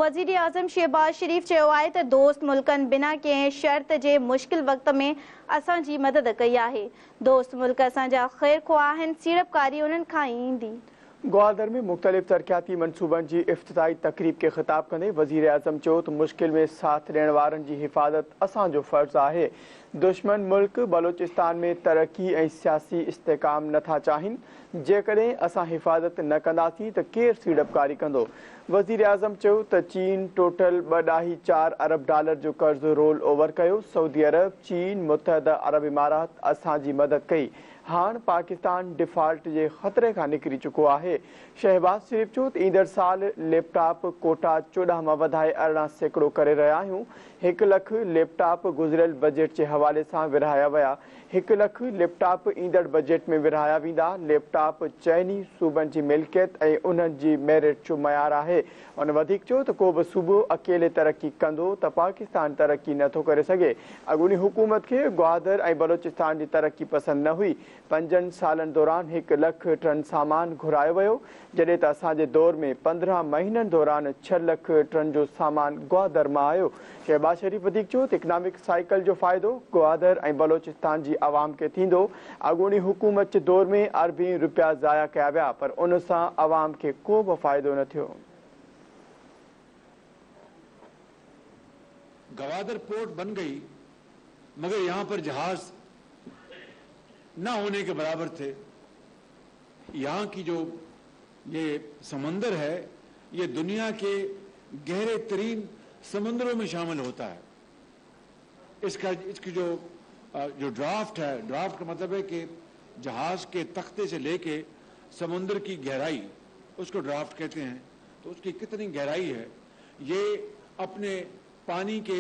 वज़ीर आज़म शहबाज शरीफ चयो आहे त दोस्त मुल्कनि बिना कंहिं शर्त जे मुश्किल वक़्त में असांजी मदद कई आहे। दोस्त मुल्क असांजा ख़ैर ख़्वाह आहिनि, सीड़पकारी उन्हनि खां ई ईंदी। ग्वादर में मुख्तलिफ तरक्याती मनसूबनि जी इफ्तिताही तकरीब के ख़िताब कंदे वज़ीर आज़म चयो त मुश्किल में साथ ॾियण वारनि जी हिफ़ाज़त असांजो फ़र्ज़ आहे। दुश्मन मुल्क बलोचिस्तान में तरक्की ऐं सियासी इस्तेकाम नथा चाहिनि। जेकॾहिं असां हिफ़ाज़त न कंदासीं त केरु सीड़पकारी कंदो। वज़ीर आज़म चयो त चीन टोटल $2.4 अरब जो कर्ज़ रोल ओवर कयो। सऊदी अरब, चीन, मुतहदा अरब इमारात असांजी मदद कई। हाणे पाकिस्तान डिफॉल्ट जे ख़तरे खां निकिरी चुको आहे। शहबाज शरीफ चयो त ईंदड़ साल लैपटॉप कोटा 14 मां वधाए 18% करे रहिया आहियूं। 1 लख लैपटॉप गुज़िरियल बजट जे हवाले सां विरहाया विया। 1 लख लैपटॉप ईंदड़ बजट में विरहाया वेंदा। लैपटॉप चइनी सूबनि जी मिल्कियत ऐं उन्हनि जी मेरिट जो मयार आहे। उन वधीक चयो त को बि सूबो अकेले तरक्की कंदो त पाकिस्तान तरक्की नथो करे सघे। अॻूनी हुकूमत खे ग्वादर ऐं बलोचिस्तान जी तरक्की पसंदि न हुई। 5 सालनि दौरान 1 लख टन सामान घुरायो वियो, जॾहिं त असांजे दौर में 15 महीननि दौरान 6 लख टन जो सामान ग्वादर मां आयो। शहबाज शरीफ वधीक चयो त इकनॉमिक साइकिल जो फ़ाइदो ग्वादर ऐं बलोचिस्तान जी आवाम खे थींदो। अॻूनी हुकूमत जे दौर में अरबी रुपया ज़ाया कया विया, पर उन सां आवाम खे को बि फ़ाइदो न थियो। गवादर पोर्ट बन गई, मगर यहाँ पर जहाज न होने के बराबर थे। यहाँ की जो ये समंदर है, ये दुनिया के गहरे तरीन समंदरों में शामिल होता है। इसकी जो ड्राफ्ट है, ड्राफ्ट का मतलब है कि जहाज के तख्ते से लेके समुद्र की गहराई, उसको ड्राफ्ट कहते हैं। तो उसकी कितनी गहराई है, ये अपने पानी के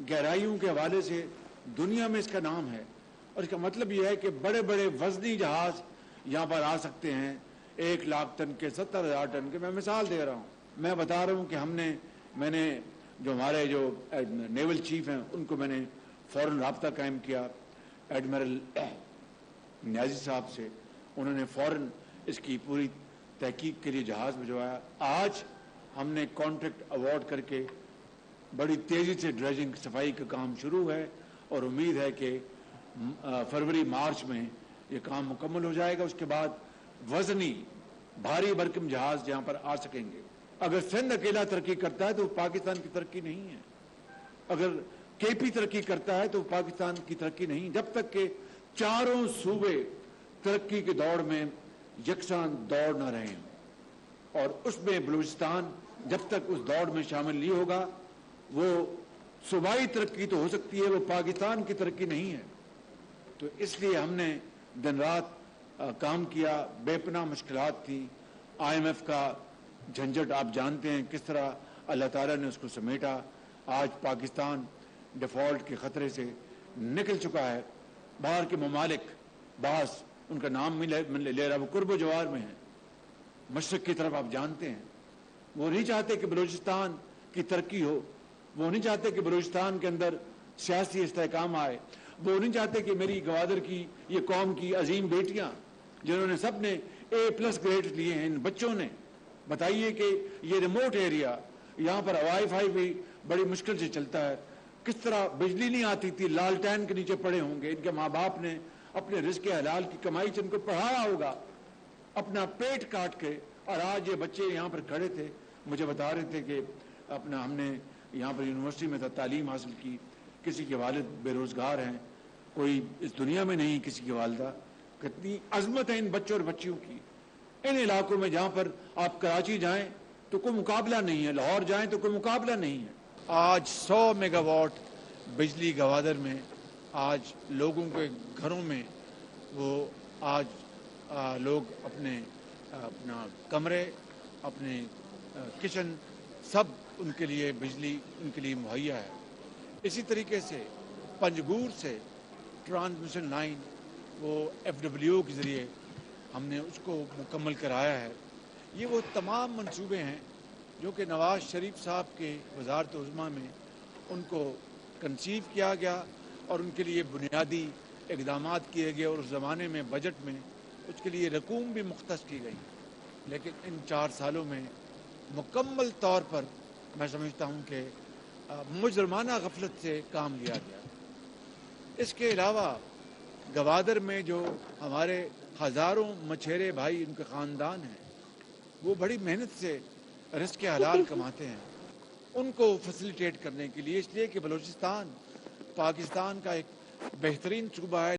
गहराइयों के हवाले से दुनिया में इसका नाम है। और इसका मतलब यह है कि बड़े बड़े वजनी जहाज यहाँ पर आ सकते हैं। 1 लाख टन के, 70,000 टन के। मैं मिसाल दे रहा हूँ, मैं बता रहा हूँ कि मैंने जो हमारे जो नेवल चीफ हैं उनको मैंने फ़ौरन राब्ता कायम किया एडमिरल न्याजी साहब से। उन्होंने फ़ौरन इसकी पूरी तहकीक के लिए जहाज़ भिजवाया। आज हमने कॉन्ट्रैक्ट अवार्ड करके बड़ी तेज़ी से ड्रेजिंग सफाई का काम शुरू है और उम्मीद है कि फरवरी मार्च में ये काम मुकम्मल हो जाएगा। उसके बाद वजनी भारी भरकम जहाज यहाँ पर आ सकेंगे। अगर सिंध अकेला तरक्की करता है तो पाकिस्तान की तरक्की नहीं है। अगर केपी तरक्की करता है तो पाकिस्तान की तरक्की नहीं। जब तक के चारों सूबे तरक्की की दौड़ में यकसां दौड़ न रहे हैं और उसमें बलूचिस्तान जब तक उस दौड़ में शामिल नहीं होगा, वो सूबाई तरक्की तो हो सकती है, वो पाकिस्तान की तरक्की नहीं है। तो इसलिए हमने दिन रात काम किया। बेपनाह मुश्किलात थी। IMF का झंझट आप जानते हैं किस तरह अल्लाह ताला ने उसको समेटा। आज पाकिस्तान डिफ़ॉल्ट के ख़तरे से निकल चुका है। बाहर के ममालिक बास उनका नाम ले रहा, वो कुर्ब जवार में है, मशरक़ की तरफ आप जानते हैं। वो नहीं चाहते कि बलूचिस्तान की तरक्की हो। वो नहीं चाहते कि बलूचिस्तान के अंदर सियासी इस्तेहकाम आए। वो नहीं चाहते कि मेरी ग्वादर की ये कौम की अजीम बेटियां जिन्होंने सब ने A+ ग्रेड लिए हैं, इन बच्चों ने, बताइए कि ये रिमोट एरिया, यहाँ पर वाईफाई भी बड़ी मुश्किल से चलता है। किस तरह बिजली नहीं आती थी, लालटेन के नीचे पड़े होंगे। इनके माँ बाप ने अपने रिज़्क़ हलाल की कमाई से इनको पढ़ाया होगा अपना पेट काट के। और आज ये बच्चे यहाँ पर खड़े थे, मुझे बता रहे थे कि हमने यहाँ पर यूनिवर्सिटी में तालीम हासिल की। किसी के वालिद बेरोज़गार हैं, कोई इस दुनिया में नहीं किसी की वालदा। कितनी अजमत है इन बच्चों और बच्चियों की। इन इलाकों में जहाँ पर आप कराची जाएं तो कोई मुकाबला नहीं है, लाहौर जाएं तो कोई मुकाबला नहीं है। आज 100 मेगावाट बिजली गवादर में आज लोगों के घरों में वो आज लोग अपना कमरे, अपने किचन, सब उनके लिए बिजली उनके लिए मुहैया है। इसी तरीके से पंजगूर से ट्रांसमिशन लाइन वो FWO के ज़रिए हमने उसको मुकम्मल कराया है। ये वो तमाम मंसूबे हैं जो कि नवाज़ शरीफ साहब के वज़ारत उज़्मा में उनको कंसीव किया गया और उनके लिए बुनियादी इक़दामात किए गए और उस ज़माने में बजट में उसके लिए रकूम भी मुख्तस की गई। लेकिन इन 4 सालों में मुकम्मल तौर पर میں سمجھتا ہوں کہ مجرمانہ غفلت سے کام لیا گیا۔ اس کے علاوہ گوادر میں جو ہمارے ہزاروں مچھیرے بھائی ان کے خاندان ہیں، وہ بڑی محنت سے رزق حلال کماتے ہیں، ان کو فیسیلیٹیٹ کرنے کے لیے، اس لیے کہ بلوچستان پاکستان کا ایک بہترین صوبہ ہے۔